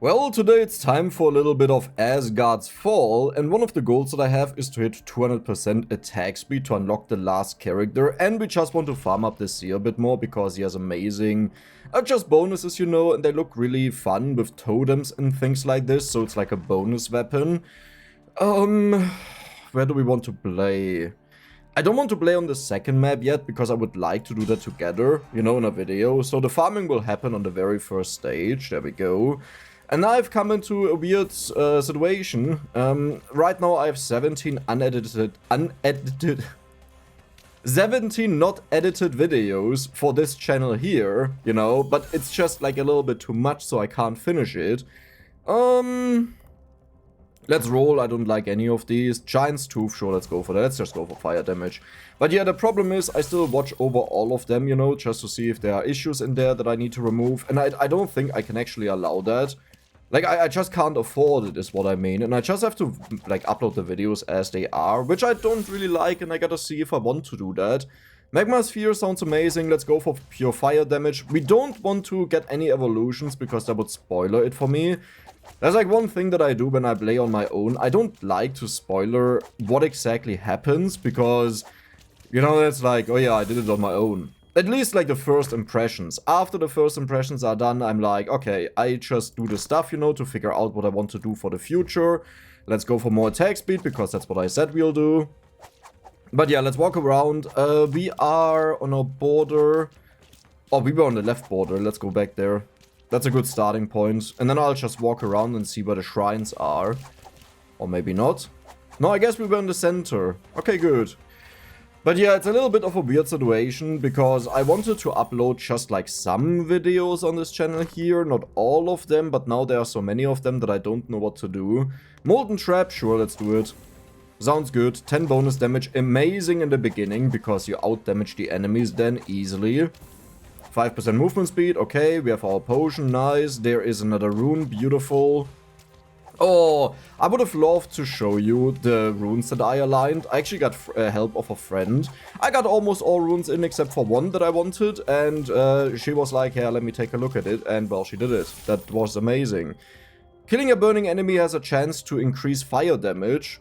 Well, today it's time for a little bit of Asgard's Fall, and one of the goals that I have is to hit 200% attack speed to unlock the last character, and we just want to farm up this year a bit more because he has amazing just bonuses, you know, and they look really fun with totems and things like this, so it's like a bonus weapon. Where do we want to play? I don't want to play on the second map yet because I would like to do that together, you know, in a video. So the farming will happen on the very first stage. There we go. And now I've come into a weird situation. Right now I have 17 17 not edited videos for this channel here, you know, but it's just like a little bit too much, so I can't finish it. Let's roll. I don't like any of these. Giant's Tooth, sure, let's go for that. Let's just go for fire damage. But yeah, the problem is I still watch over all of them, you know, just to see if there are issues in there that I need to remove. And I don't think I can actually allow that. Like, I just can't afford it, is what I mean. And I just have to, like, upload the videos as they are, which I don't really like, and I gotta see if I want to do that. Magma Sphere sounds amazing. Let's go for pure fire damage. We don't want to get any evolutions because that would spoiler it for me. There's like one thing that I do when I play on my own. I don't like to spoiler what exactly happens because, you know, it's like, oh yeah, I did it on my own. At least like the first impressions. After the first impressions are done, I'm like, okay, I just do the stuff, you know, to figure out what I want to do for the future. Let's go for more attack speed because that's what I said we'll do. But yeah, let's walk around. We are on a border. Oh, we were on the left border. Let's go back there. That's a good starting point. And then I'll just walk around and see where the shrines are. Or maybe not. No, I guess we were in the center. Okay, good. But yeah, it's a little bit of a weird situation because I wanted to upload just like some videos on this channel here. Not all of them, but now there are so many of them that I don't know what to do. Molten Trap, sure, let's do it. Sounds good. 10 bonus damage. Amazing in the beginning because you out-damage the enemies then easily. 5% movement speed, okay, we have our potion, nice. There is another rune, beautiful. Oh, I would have loved to show you the runes that I aligned. I actually got help of a friend. I got almost all runes in except for one that I wanted, and she was like, yeah, let me take a look at it, and well, she did it. That was amazing. Killing a burning enemy has a chance to increase fire damage.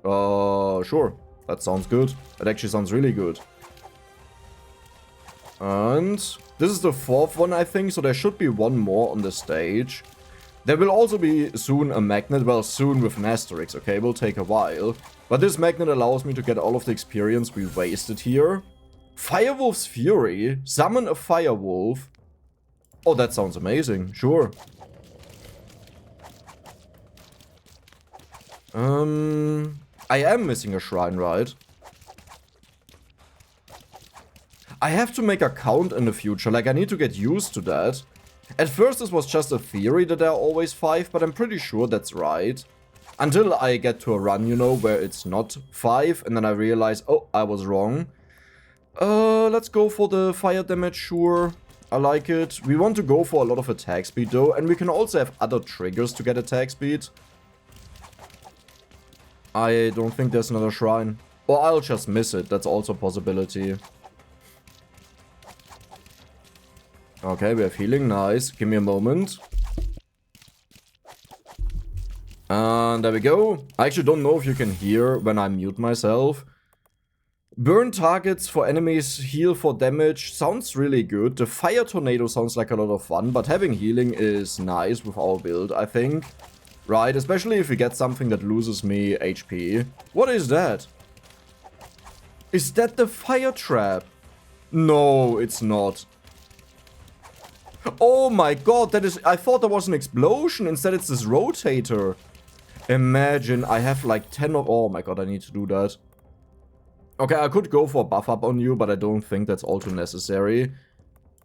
Sure, that sounds good. That actually sounds really good. And this is the fourth one, I think, so there should be one more on the stage. There will also be soon a magnet, well, soon with an asterisk, okay, it will take a while. But this magnet allows me to get all of the experience we wasted here. Firewolf's Fury, summon a firewolf. Oh, that sounds amazing, sure. I am missing a shrine, right? I have to make a count in the future, like I need to get used to that. At first this was just a theory that there are always 5, but I'm pretty sure that's right. Until I get to a run, you know, where it's not 5, and then I realize, oh, I was wrong. Let's go for the fire damage, sure. I like it. We want to go for a lot of attack speed though, and we can also have other triggers to get attack speed. I don't think there's another shrine. Or I'll just miss it, that's also a possibility. Okay, we have healing, nice. Give me a moment. And there we go. I actually don't know if you can hear when I mute myself. Burn targets for enemies, heal for damage. Sounds really good. The fire tornado sounds like a lot of fun, but having healing is nice with our build, I think. Right, especially if we get something that loses me HP. What is that? Is that the fire trap? No, it's not. Oh my god, that is... I thought there was an explosion. Instead, it's this rotator. Imagine, I have like 10 of... Oh my god, I need to do that. Okay, I could go for a buff up on you, but I don't think that's all too necessary.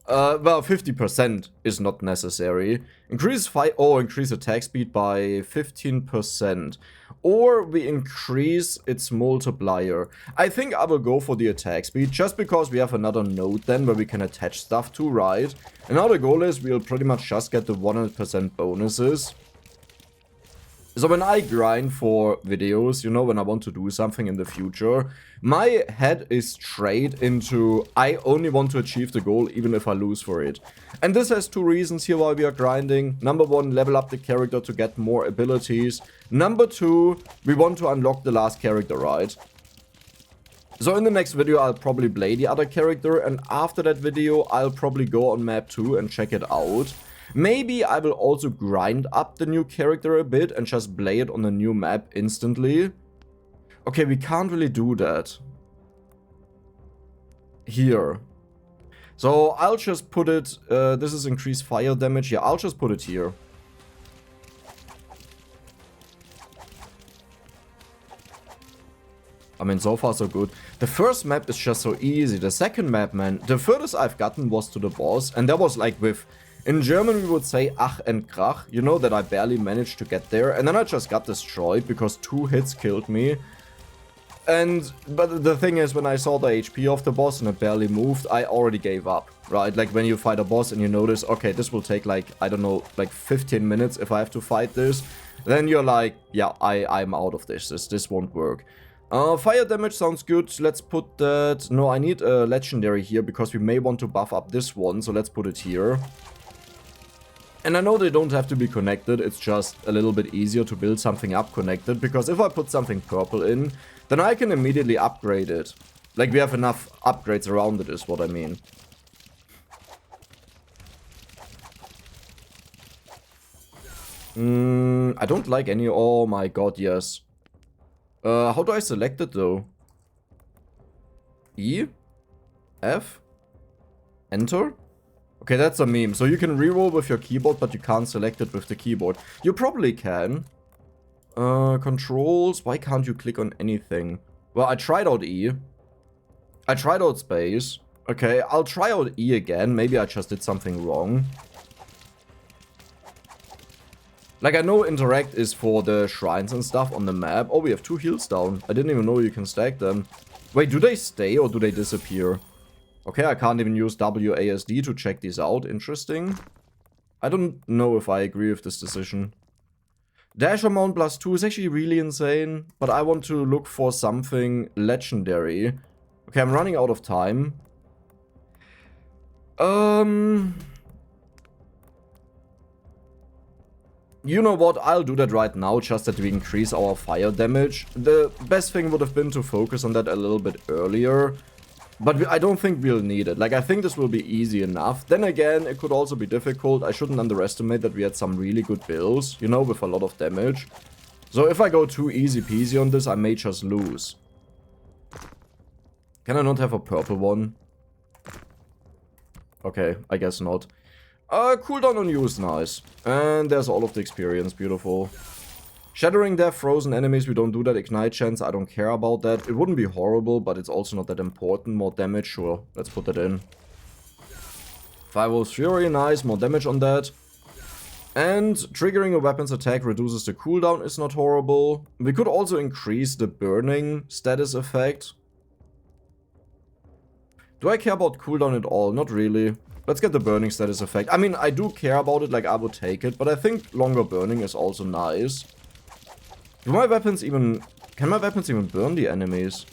Well, 50% is not necessary. Increase attack speed by 15%. Or we increase its multiplier. I think I will go for the attack speed, just because we have another node then where we can attach stuff to, right? And now the goal is we'll pretty much just get the 100% bonuses. So when I grind for videos, you know, when I want to do something in the future, my head is straight into I only want to achieve the goal even if I lose for it. And this has two reasons here why we are grinding. Number one, level up the character to get more abilities. Number two, we want to unlock the last character, right? So in the next video, I'll probably play the other character, and after that video, I'll probably go on map 2 and check it out. Maybe I will also grind up the new character a bit and just play it on the new map instantly. Okay, we can't really do that here. So I'll just put it, this is increased fire damage. Yeah, I'll just put it here. I mean, so far so good. The first map is just so easy. The second map, man, the furthest I've gotten was to the boss. And that was like with, in German we would say Ach and Krach. You know, that I barely managed to get there. And then I just got destroyed because 2 hits killed me. But the thing is, when I saw the HP of the boss and it barely moved, I already gave up, right? Like when you fight a boss and you notice, okay, this will take like, I don't know, like 15 minutes if I have to fight this. Then you're like, yeah, I'm out of this. This won't work. Fire damage sounds good. Let's put that... No, I need a legendary here because we may want to buff up this one. So let's put it here. And I know they don't have to be connected. It's just a little bit easier to build something up connected. Because if I put something purple in, then I can immediately upgrade it. Like we have enough upgrades around it is what I mean. I don't like any... Oh my god, yes. How do I select it though? E? F? Enter? Okay, that's a meme. So you can reroll with your keyboard, but you can't select it with the keyboard. You probably can. Controls. Why can't you click on anything? Well, I tried out E. I tried out space. Okay, I'll try out E again. Maybe I just did something wrong. Like, I know interact is for the shrines and stuff on the map. Oh, we have 2 heals down. I didn't even know you can stack them. Wait, do they stay or do they disappear? Okay, I can't even use WASD to check these out. Interesting. I don't know if I agree with this decision. Dash amount +2 is actually really insane. But I want to look for something legendary. Okay, I'm running out of time. You know what, I'll do that right now, just that we increase our fire damage. The best thing would have been to focus on that a little bit earlier. But I don't think we'll need it. Like, I think this will be easy enough. Then again, it could also be difficult. I shouldn't underestimate that we had some really good builds, you know, with a lot of damage. So if I go too easy peasy on this, I may just lose. Can I not have a purple one? Okay, I guess not. Cooldown on you is nice. And there's all of the experience, beautiful. Shattering death, frozen enemies, we don't do that. Ignite chance, I don't care about that. It wouldn't be horrible, but it's also not that important. More damage, sure, let's put that in. Fireworks Fury, nice, more damage on that. And triggering a weapon's attack reduces the cooldown is not horrible. We could also increase the burning status effect. Do I care about cooldown at all? Not really. Let's get the burning status effect. I mean, I do care about it, like I would take it, but I think longer burning is also nice. Do my weapons even... Can my weapons even burn the enemies?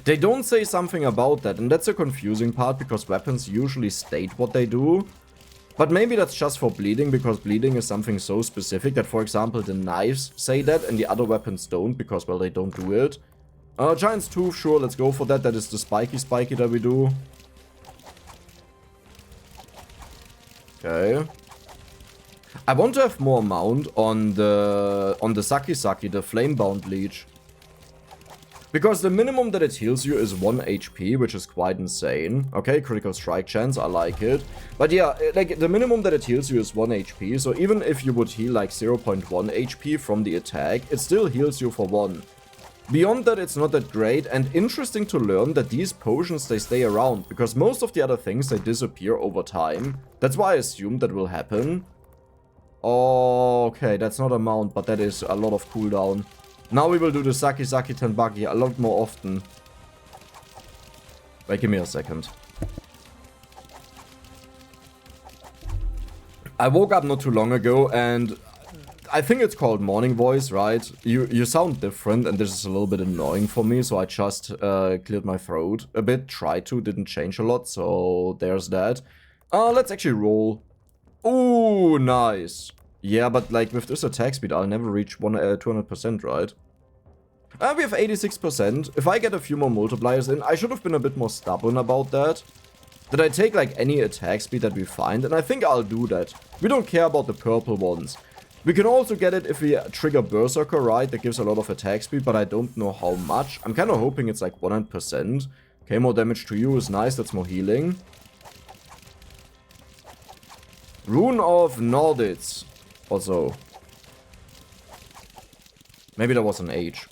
They don't say something about that, and that's a confusing part, because weapons usually state what they do. But maybe that's just for bleeding, because bleeding is something so specific that, for example, the knives say that, and the other weapons don't, because, well, they don't do it. Giant's Tooth, sure, let's go for that. That is the spiky that we do. Okay. I want to have more amount on the Saki, the Flame-bound Leech. Because the minimum that it heals you is 1 HP, which is quite insane. Okay, critical strike chance, I like it. But yeah, like, the minimum that it heals you is 1 HP, so even if you would heal like 0.1 HP from the attack, it still heals you for 1. Beyond that, it's not that great, and interesting to learn that these potions, they stay around, because most of the other things, they disappear over time. That's why I assumed that will happen. Okay, that's not a mount, but that is a lot of cooldown. Now we will do the Saki Tenbaki a lot more often. Wait, give me a second. I woke up not too long ago and I think it's called morning voice, right? You sound different and this is a little bit annoying for me, so I just cleared my throat a bit, tried to, didn't change a lot, so there's that. Let's actually roll. Ooh, nice. Yeah, but like with this attack speed, I'll never reach 200%, right? We have 86%. If I get a few more multipliers in, I should have been a bit more stubborn about that. That I take like any attack speed that we find, and I think I'll do that. We don't care about the purple ones. We can also get it if we trigger Berserker, right? That gives a lot of attack speed, but I don't know how much. I'm kind of hoping it's like 100%. Okay, more damage to you is nice. That's more healing. Rune of Norditz. Also. Maybe that was an H.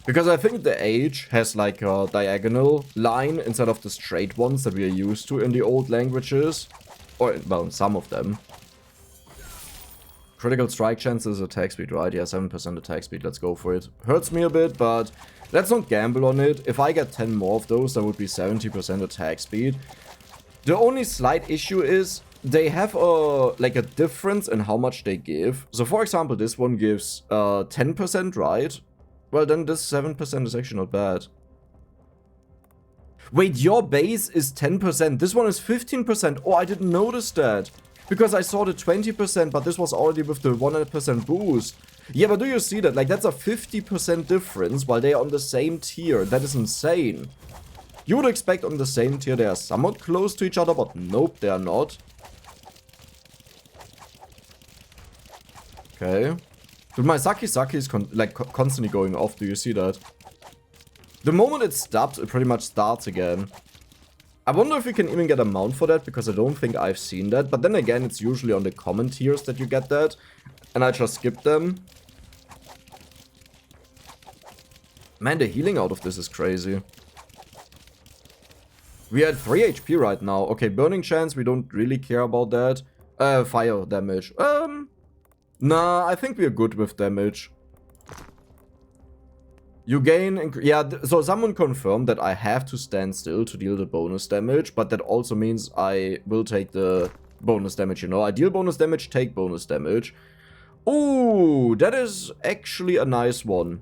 Because I think the H has like a diagonal line instead of the straight ones that we are used to in the old languages. Or, well, some of them. Critical strike chances, attack speed, right? Yeah, 7% attack speed, let's go for it. Hurts me a bit, but let's not gamble on it. If I get 10 more of those, that would be 70% attack speed. The only slight issue is they have like a difference in how much they give. So for example, this one gives 10%, right? Well, then this 7% is actually not bad. Wait, your base is 10%. This one is 15%. Oh, I didn't notice that. Because I saw the 20%, but this was already with the 100% boost. Yeah, but do you see that? Like, that's a 50% difference while they are on the same tier. That is insane. You would expect on the same tier they are somewhat close to each other, but nope, they are not. Okay. Dude, my Saki is constantly going off. Do you see that? The moment it stops, it pretty much starts again. I wonder if we can even get a mount for that, because I don't think I've seen that. But then again, it's usually on the common tiers that you get that. And I just skip them. Man, the healing out of this is crazy. We are at 3 HP right now. Okay, burning chance, we don't really care about that. Fire damage. Nah, I think we are good with damage. You gain... Yeah, so someone confirmed that I have to stand still to deal the bonus damage, but that also means I will take the bonus damage, you know. I deal bonus damage, take bonus damage. Ooh, that is actually a nice one.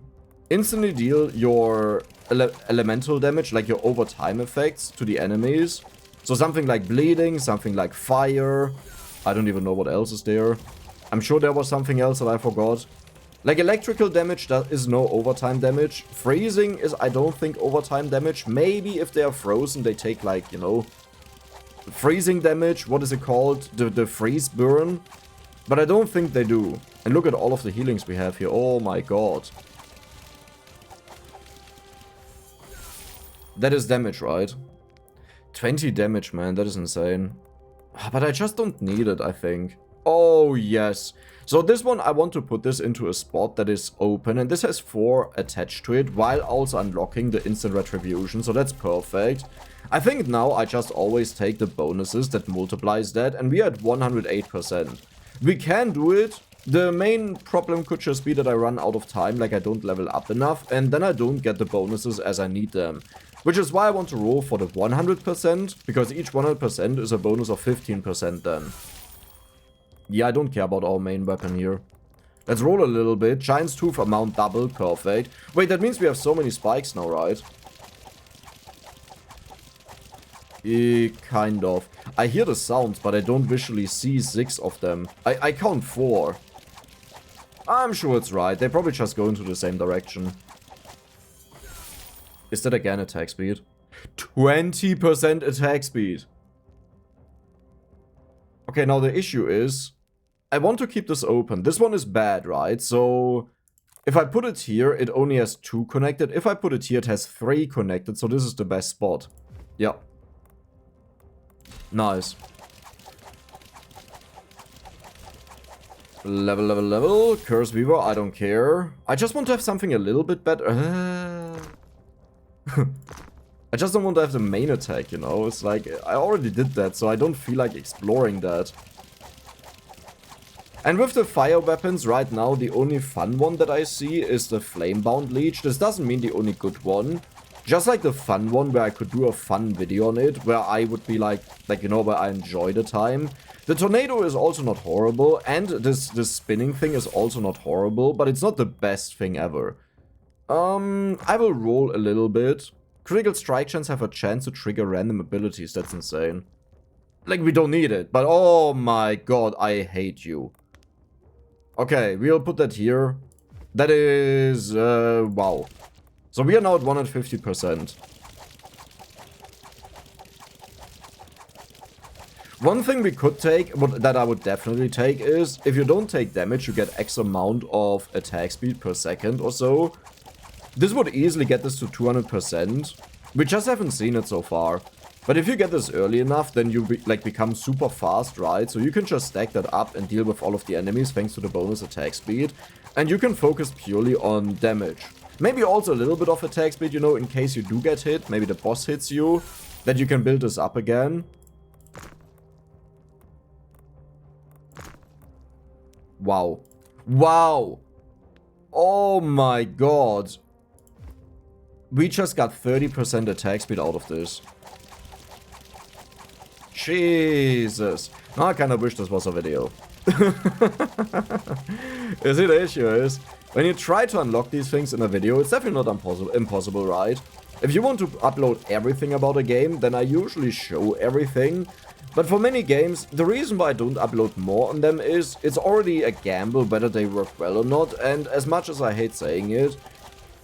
Instantly deal your elemental damage, like your overtime effects to the enemies. So something like bleeding, something like fire. I don't even know what else is there. I'm sure there was something else that I forgot. Like electrical damage, that is no overtime damage. Freezing is, I don't think, overtime damage. Maybe if they are frozen, they take like, you know, freezing damage. What is it called? The freeze burn. But I don't think they do. And look at all of the healings we have here. Oh my god. That is damage, right? 20 damage, man. That is insane. But I just don't need it, I think. Oh, yes. So this one, I want to put this into a spot that is open. And this has 4 attached to it, while also unlocking the instant retribution. So that's perfect. I think now I just always take the bonuses that multiplies that. And we are at 108%. We can do it. The main problem could just be that I run out of time, like I don't level up enough. And then I don't get the bonuses as I need them. Which is why I want to roll for the 100%. Because each 100% is a bonus of 15% then. Yeah, I don't care about our main weapon here. Let's roll a little bit. Giant's Tooth amount double. Perfect. Wait, that means we have so many spikes now, right? Kind of. I hear the sounds, but I don't visually see 6 of them. I count 4. I'm sure it's right. They probably just go into the same direction. Is that again attack speed? 20% attack speed. Okay, now the issue is... I want to keep this open. This one is bad, right? So, if I put it here, it only has 2 connected. If I put it here, it has 3 connected. So this is the best spot. Yeah. Nice. Level, level, level. Curse Weaver, I don't care. I just want to have something a little bit better. I just don't want to have the main attack, you know? It's like, I already did that, so I don't feel like exploring that. And with the fire weapons, right now, the only fun one that I see is the Flamebound Leech. This doesn't mean the only good one. Just like the fun one where I could do a fun video on it, where I would be like, you know, where I enjoy the time. The tornado is also not horrible, and this spinning thing is also not horrible, but it's not the best thing ever. I will roll a little bit. Critical strike chance have a chance to trigger random abilities. That's insane. Like, we don't need it, but oh my god, I hate you. Okay, we'll put that here. That is, wow. So we are now at 150%. One thing we could take, that I would definitely take, is if you don't take damage, you get X amount of attack speed per second or so. This would easily get this to 200%. We just haven't seen it so far. But if you get this early enough, then you become super fast, right? So you can just stack that up and deal with all of the enemies thanks to the bonus attack speed. And you can focus purely on damage. Maybe also a little bit of attack speed, you know, in case you do get hit. Maybe the boss hits you. That you can build this up again. Wow. Wow. Oh my god. We just got 30% attack speed out of this. Jesus. Now I kind of wish this was a video. You see, the issue is, when you try to unlock these things in a video, it's definitely not impossible, right? If you want to upload everything about a game, then I usually show everything. But for many games, the reason why I don't upload more on them is it's already a gamble whether they work well or not, and as much as I hate saying it,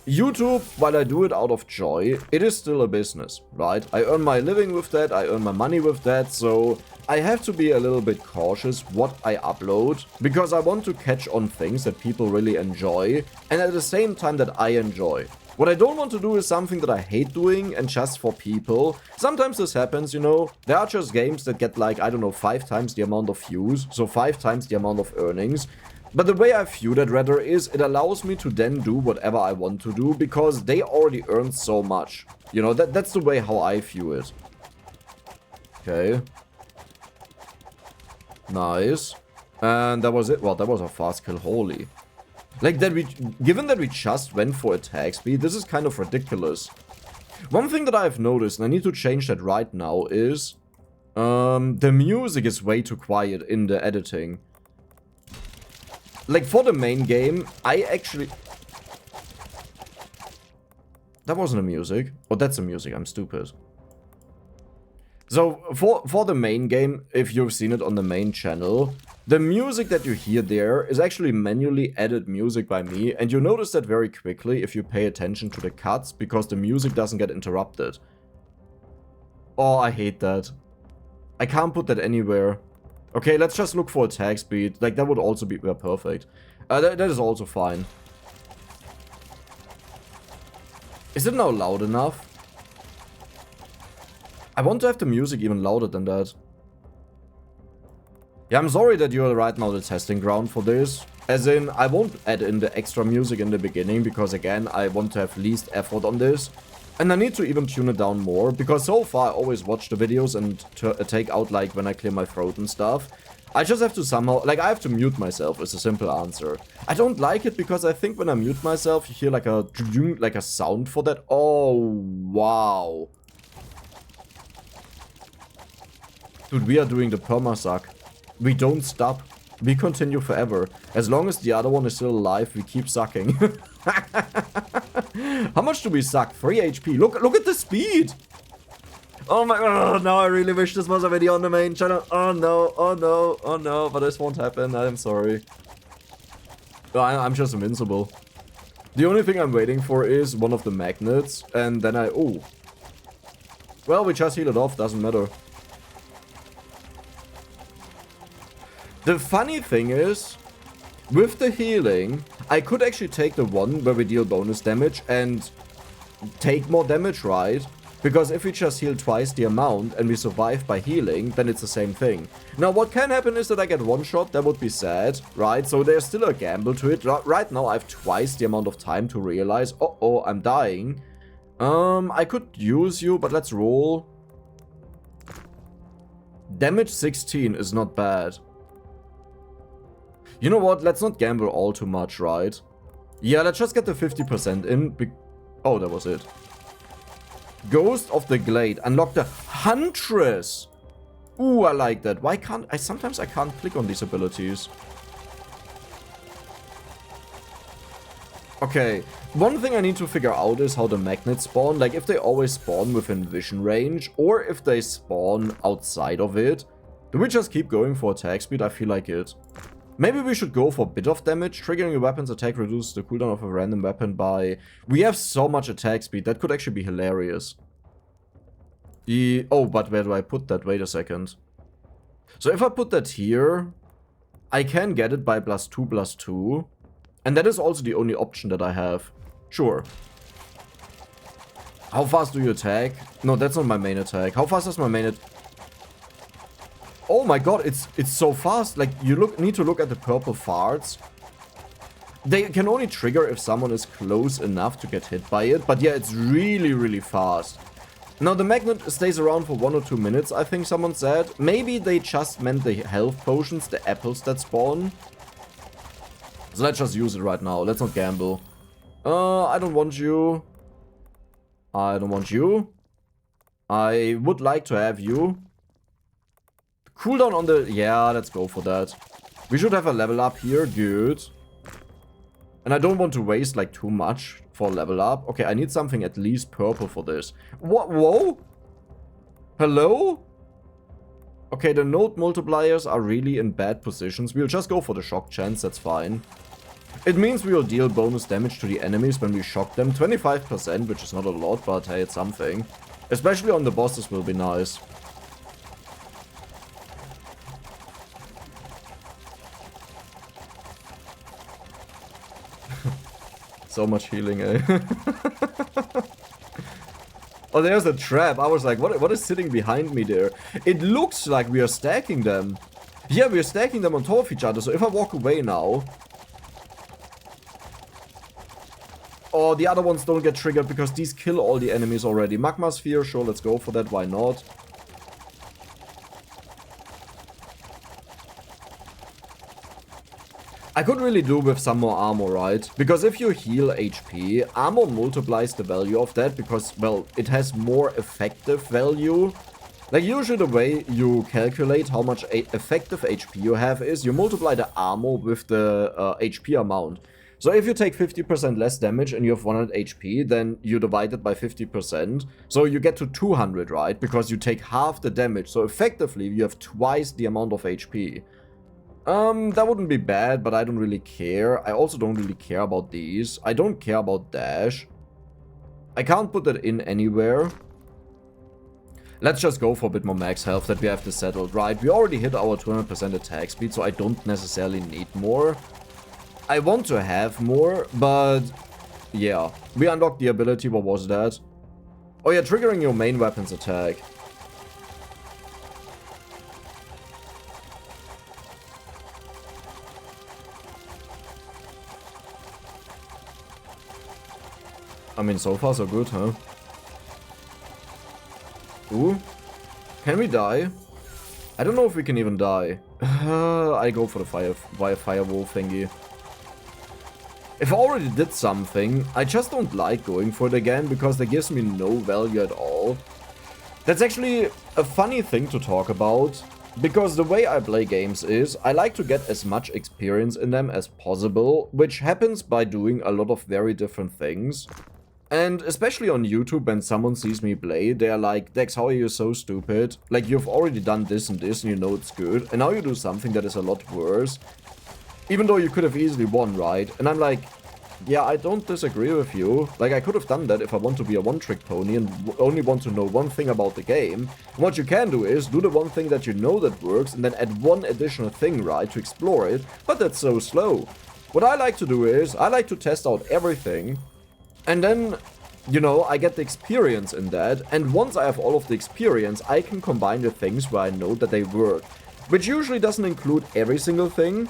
YouTube, while I do it out of joy, it is still a business, right? I earn my living with that, I earn my money with that, so I have to be a little bit cautious what I upload, because I want to catch on things that people really enjoy, and at the same time that I enjoy. What I don't want to do is something that I hate doing and just for people. Sometimes this happens, you know. There are just games that get like, I don't know, 5 times the amount of views, so 5 times the amount of earnings. But the way I view that rather is it allows me to then do whatever I want to do because they already earned so much. You know, that's the way how I view it. Okay. Nice. And that was it. Well, that was a fast kill, holy. Like, given that we just went for attack speed, this is kind of ridiculous. One thing that I've noticed, and I need to change that right now, is the music is way too quiet in the editing. Like, for the main game, I actually... That wasn't a music. Oh, that's a music, I'm stupid. So, for the main game, if you've seen it on the main channel, the music that you hear there is actually manually added music by me, and you notice that very quickly if you pay attention to the cuts, because the music doesn't get interrupted. Oh, I hate that. I can't put that anywhere. Okay, let's just look for attack speed. Like, that would also be perfect. That is also fine. Is it now loud enough? I want to have the music even louder than that. Yeah, I'm sorry that you're right now the testing ground for this. As in, I won't add in the extra music in the beginning because, again, I want to have least effort on this. And I need to even tune it down more, because so far I always watch the videos and take out, like, when I clear my throat and stuff. I just have to somehow, like, I have to mute myself is a simple answer. I don't like it because I think when I mute myself, you hear like a sound for that. Oh, wow. Dude, we are doing the perma-suck. We don't stop. We continue forever. As long as the other one is still alive, we keep sucking. How much do we suck? 3 HP. Look at the speed. Oh my god, now I really wish this was a video on the main channel. Oh no, oh no, oh no, but this won't happen. I'm sorry. I'm just invincible. The only thing I'm waiting for is one of the magnets, and then oh. Well, we just heal it off, doesn't matter. The funny thing is, with the healing, I could actually take the one where we deal bonus damage and take more damage, right? Because if we just heal twice the amount and we survive by healing, then it's the same thing. Now, what can happen is that I get one shot, that would be sad, right? So there's still a gamble to it. Right now, I have twice the amount of time to realize, uh-oh, I'm dying. I could use you, but let's roll. Damage 16 is not bad. You know what? Let's not gamble all too much, right? Yeah, let's just get the 50% in. Oh, that was it. Ghost of the Glade. Unlock the Huntress. Ooh, I like that. Why can't I? Sometimes I can't click on these abilities. Okay, one thing I need to figure out is how the magnets spawn. Like, if they always spawn within vision range, or if they spawn outside of it. Do we just keep going for attack speed? I feel like it. Maybe we should go for a bit of damage. Triggering a weapon's attack reduces the cooldown of a random weapon by... We have so much attack speed. That could actually be hilarious. Oh, but where do I put that? Wait a second. So if I put that here, I can get it by +2/+2. And that is also the only option that I have. Sure. How fast do you attack? No, that's not my main attack. How fast is my main attack? Oh my god, it's so fast. Like, you need to look at the purple farts. They can only trigger if someone is close enough to get hit by it. But yeah, it's really, really fast. Now, the magnet stays around for 1 or 2 minutes, I think someone said. Maybe they just meant the health potions, the apples that spawn. So let's just use it right now. Let's not gamble. I don't want you. I don't want you. I would like to have you. Cooldown on the... Yeah, let's go for that. We should have a level up here. Good. And I don't want to waste, like, too much for level up. Okay, I need something at least purple for this. What? Whoa? Hello? Okay, the node multipliers are really in bad positions. We'll just go for the shock chance. That's fine. It means we will deal bonus damage to the enemies when we shock them. 25%, which is not a lot, but hey, it's something. Especially on the bosses will be nice. So much healing, eh? Oh, there's a trap. I was like, what is sitting behind me there? It looks like we are stacking them. Yeah, we are stacking them on top of each other. So if I walk away now... Oh, the other ones don't get triggered because these kill all the enemies already. Magma Sphere, sure, let's go for that. Why not? I could really do with some more armor, right? Because if you heal HP, armor multiplies the value of that because, well, it has more effective value. Like, usually the way you calculate how much effective HP you have is you multiply the armor with the HP amount. So if you take 50% less damage and you have 100 HP, then you divide it by 50%. So you get to 200, right? Because you take half the damage. So effectively, you have twice the amount of HP. That wouldn't be bad, but I don't really care. I also don't really care about these. I don't care about dash. I can't put that in anywhere. Let's just go for a bit more max health that we have this settled, right? We already hit our 200% attack speed, so I don't necessarily need more. I want to have more, but yeah. We unlocked the ability, what was that? Oh yeah, triggering your main weapon's attack. I mean, so far so good, huh? Ooh. Can we die? I don't know if we can even die. I go for the firewall thingy. If I already did something, I just don't like going for it again because that gives me no value at all. That's actually a funny thing to talk about. Because the way I play games is, I like to get as much experience in them as possible, which happens by doing a lot of very different things. And especially on YouTube, when someone sees me play, they're like, Dex, how are you so stupid? Like, you've already done this and this and you know it's good, and now you do something that is a lot worse. Even though you could have easily won, right? And I'm like, yeah, I don't disagree with you. Like, I could have done that if I want to be a one-trick pony and only want to know one thing about the game. And what you can do is do the one thing that you know that works and then add one additional thing, right, to explore it. But that's so slow. What I like to do is, I like to test out everything. And then, you know, I get the experience in that. And once I have all of the experience, I can combine the things where I know that they work. Which usually doesn't include every single thing.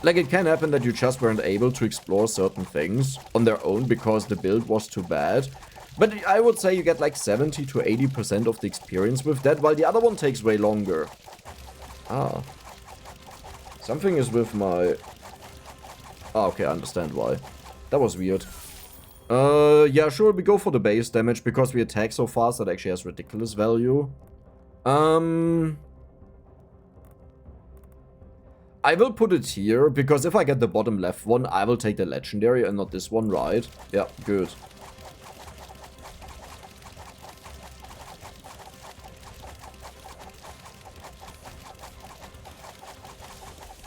Like, it can happen that you just weren't able to explore certain things on their own because the build was too bad. But I would say you get like 70 to 80% of the experience with that, while the other one takes way longer. Ah. Something is with my... Ah, okay, I understand why. That was weird. Yeah, sure, we go for the base damage because we attack so fast that actually has ridiculous value. I will put it here, because if I get the bottom left one, I will take the legendary and not this one, right? Yeah, good.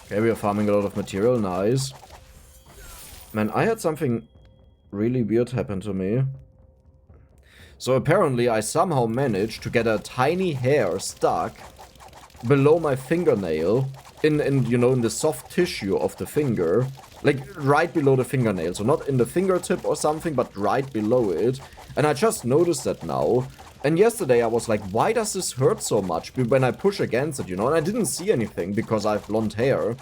Okay, we are farming a lot of material, nice. Man, I had something really weird happen to me. So apparently I somehow managed to get a tiny hair stuck below my fingernail in you know, in the soft tissue of the finger, like right below the fingernail. So not in the fingertip or something, but right below it. And I just noticed that now. And yesterday I was like, why does this hurt so much when I push against it, you know? And I didn't see anything because I have blonde hair.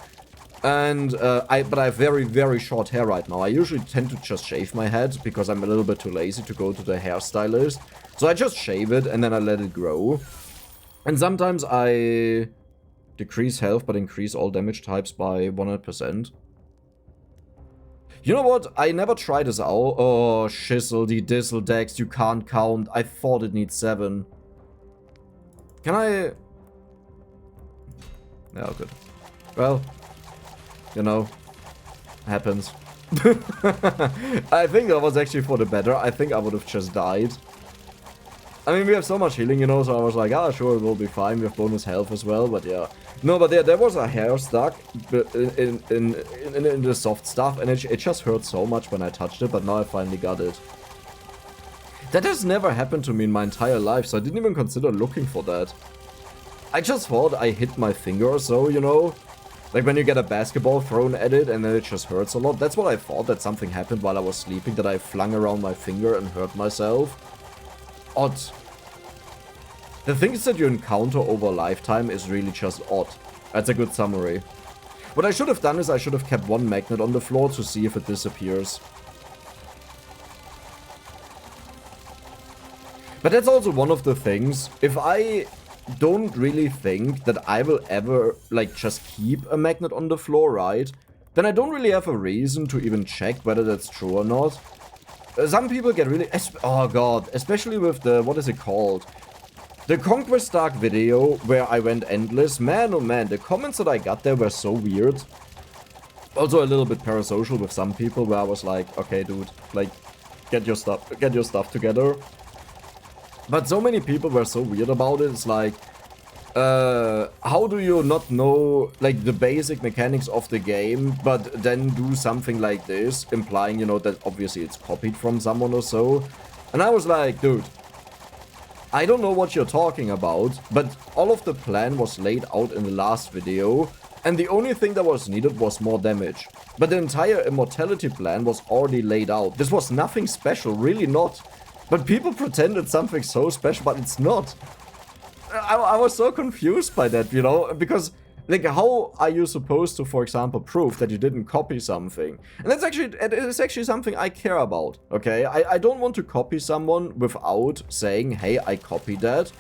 And but I have very, very short hair right now. I usually tend to just shave my head because I'm a little bit too lazy to go to the hairstylist. So I just shave it and then I let it grow. And sometimes I decrease health but increase all damage types by 100%. You know what? I never tried this out. Oh, shizzle, the dizzle dex, you can't count. I thought it needs 7. Can I... Yeah, good. Well... You know, happens. I think that was actually for the better. I think I would have just died. I mean, we have so much healing, you know, so I was like, ah, sure, it will be fine. We have bonus health as well, but yeah. No, but there was a hair stuck in the soft stuff, and it just hurt so much when I touched it, but now I finally got it. That has never happened to me in my entire life, so I didn't even consider looking for that. I just thought I hit my finger or so, you know? Like when you get a basketball thrown at it and then it just hurts a lot. That's what I thought, that something happened while I was sleeping, that I flung around my finger and hurt myself. Odd. The things that you encounter over a lifetime is really just odd. That's a good summary. What I should have done is I should have kept one magnet on the floor to see if it disappears. But that's also one of the things. If I don't really think that I will ever, like, just keep a magnet on the floor, right? Then I don't really have a reason to even check whether that's true or not. Some people get really... Oh god, especially with the... What is it called? The Conquest Dark video where I went endless. Man, oh man, the comments that I got there were so weird. Also a little bit parasocial with some people where I was like, okay, dude, like, get your stuff together. But so many people were so weird about it. It's like, how do you not know, like, the basic mechanics of the game, but then do something like this, implying, you know, that obviously it's copied from someone or so. And I was like, dude, I don't know what you're talking about, but all of the plan was laid out in the last video, and the only thing that was needed was more damage. But the entire immortality plan was already laid out. This was nothing special, really not. But people pretend it's something so special, but it's not. I was so confused by that, you know, because, like, how are you supposed to, for example, prove that you didn't copy something? And it is actually something I care about, okay? I don't want to copy someone without saying, hey, I copied that.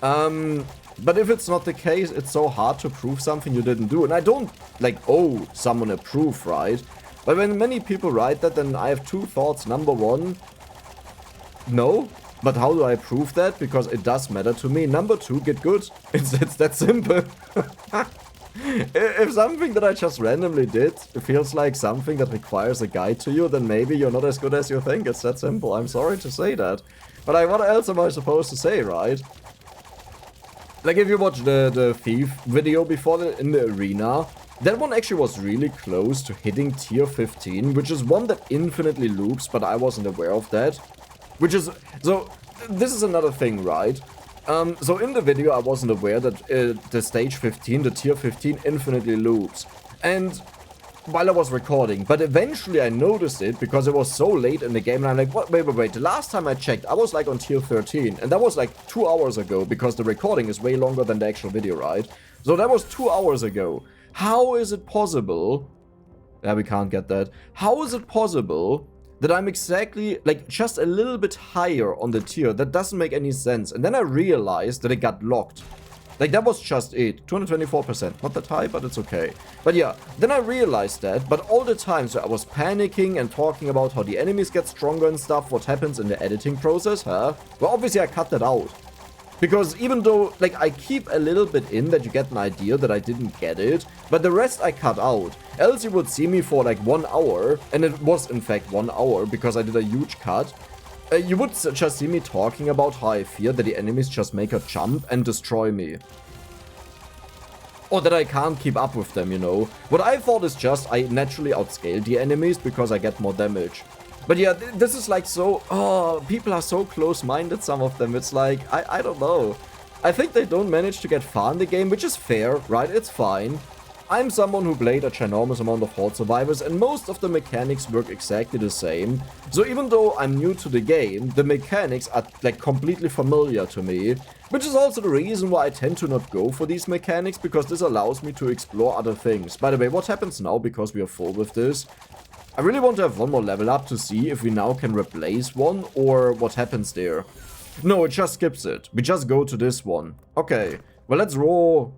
But if it's not the case, it's so hard to prove something you didn't do. And I don't, like, owe someone a proof, right? But when many people write that, then I have two thoughts. Number one, no, but how do I prove that? Because it does matter to me. Number two, get good. It's that simple. If something that I just randomly did feels like something that requires a guide to you, then maybe you're not as good as you think. It's that simple. I'm sorry to say that. But what else am I supposed to say, right? Like, if you watch the Thief video before in the arena, that one actually was really close to hitting tier 15, which is one that infinitely loops, but I wasn't aware of that. Which is, so, this is another thing, right? So in the video I wasn't aware that the stage 15, the tier 15, infinitely loops. And while I was recording, but eventually I noticed it because it was so late in the game and I'm like, what? Wait, the last time I checked I was like on tier 13 and that was like 2 hours ago because the recording is way longer than the actual video, right? So that was 2 hours ago. How is it possible? Yeah, we can't get that. How is it possible that I'm exactly, like, just a little bit higher on the tier? That doesn't make any sense. And then I realized that it got locked. Like, that was just it. 224%. Not that high, but it's okay. But yeah, then I realized that, but all the time, so I was panicking and talking about how the enemies get stronger and stuff, what happens in the editing process, huh? Well, obviously I cut that out. Because even though, like, I keep a little bit in that you get an idea that I didn't get it, but the rest I cut out. Else you would see me for like 1 hour, and it was in fact 1 hour because I did a huge cut. You would just see me talking about how I fear that the enemies just make a jump and destroy me. Or that I can't keep up with them, you know. What I thought is just I naturally outscale the enemies because I get more damage. But yeah, this is like so... Oh, people are so close-minded, some of them. It's like, I don't know. I think they don't manage to get far in the game, which is fair, right? It's fine. I'm someone who played a ginormous amount of Horde Survivors, and most of the mechanics work exactly the same. So even though I'm new to the game, the mechanics are like completely familiar to me. Which is also the reason why I tend to not go for these mechanics, because this allows me to explore other things. By the way, what happens now, because we are full with this? I really want to have one more level up to see if we now can replace one, or what happens there. No, it just skips it. We just go to this one. Okay, well, let's roll.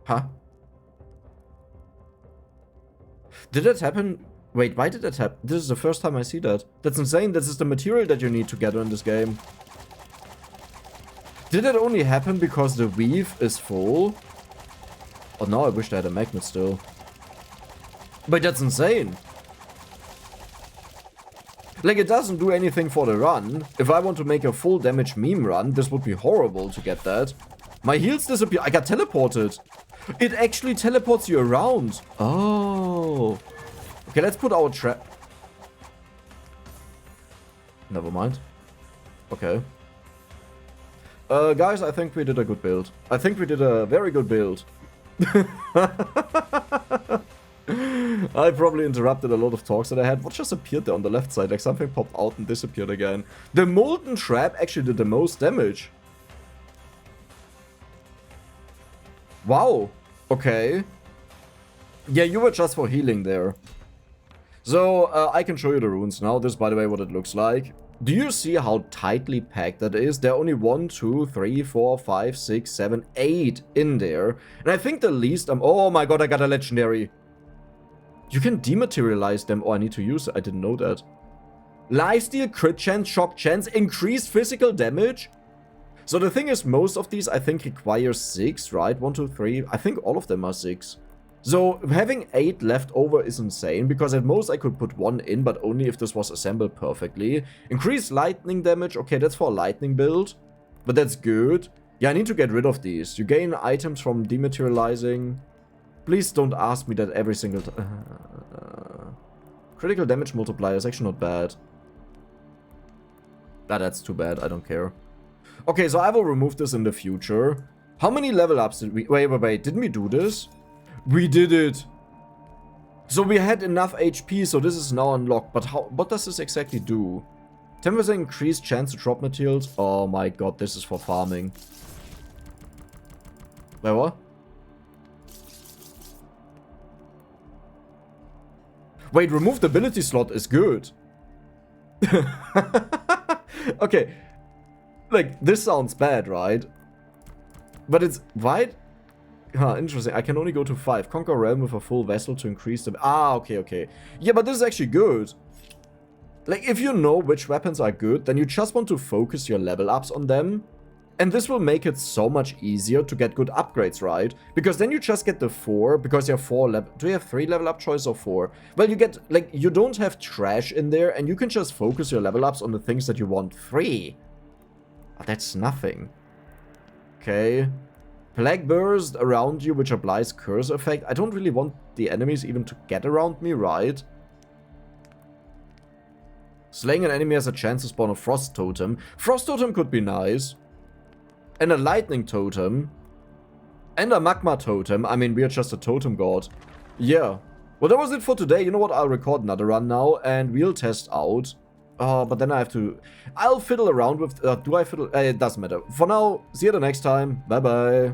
Huh? Did that happen? Wait, why did that happen? This is the first time I see that. That's insane. This is the material that you need to gather in this game. Did it only happen because the weave is full? Oh, now I wish I had a magnet still. But that's insane. Like, it doesn't do anything for the run. If I want to make a full damage meme run, this would be horrible to get that. My heals disappear. I got teleported. It actually teleports you around. Oh. Okay, let's put our trap. Never mind. Okay. Guys, I think we did a good build. I think we did a very good build. I probably interrupted a lot of talks that I had. What just appeared there on the left side? Like something popped out and disappeared again. The molten trap actually did the most damage. Wow. Okay. Yeah, you were just for healing there. So, I can show you the runes now. This is, by the way, what it looks like. Do you see how tightly packed that is? There are only 1, 2, 3, 4, 5, 6, 7, 8 in there. And I think the least... oh my god, I got a legendary. You can dematerialize them. Oh, I need to use it. I didn't know that. Lifesteal, crit chance, shock chance, increased physical damage. So the thing is, most of these I think require 6, right? 1, 2, 3. I think all of them are 6. So having 8 left over is insane, because at most I could put 1 in, but only if this was assembled perfectly. Increased lightning damage. Okay, that's for a lightning build, but that's good. Yeah, I need to get rid of these. You gain items from dematerializing. Please don't ask me that every single time. Critical damage multiplier is actually not bad. Ah, that's too bad. I don't care. Okay, so I will remove this in the future. How many level ups did we... Wait. Didn't we do this? We did it. So we had enough HP, so this is now unlocked. But how? What does this exactly do? 10% increased chance to drop materials. Oh my god, this is for farming. Wait, what? Wait, removed ability slot is good. Okay. Like, this sounds bad, right? But it's... Why? Huh, interesting. I can only go to 5. Conquer a realm with a full vessel to increase the... Ah, okay. Yeah, but this is actually good. Like, if you know which weapons are good, then you just want to focus your level ups on them. And this will make it so much easier to get good upgrades, right? Because then you just get the 4, because you have 4 level... Do you have 3 level up choice or 4? Well, you get... Like, you don't have trash in there, and you can just focus your level ups on the things that you want. 3. Oh, that's nothing. Okay. Plague burst around you, which applies curse effect. I don't really want the enemies even to get around me, right? Slaying an enemy has a chance to spawn a frost totem. Frost totem could be nice. And a lightning totem. And a magma totem. I mean, we are just a totem god. Yeah. Well, that was it for today. You know what? I'll record another run now, and we'll test out. But then I have to... I'll fiddle around with... do I fiddle? It doesn't matter. For now, see you the next time. Bye-bye.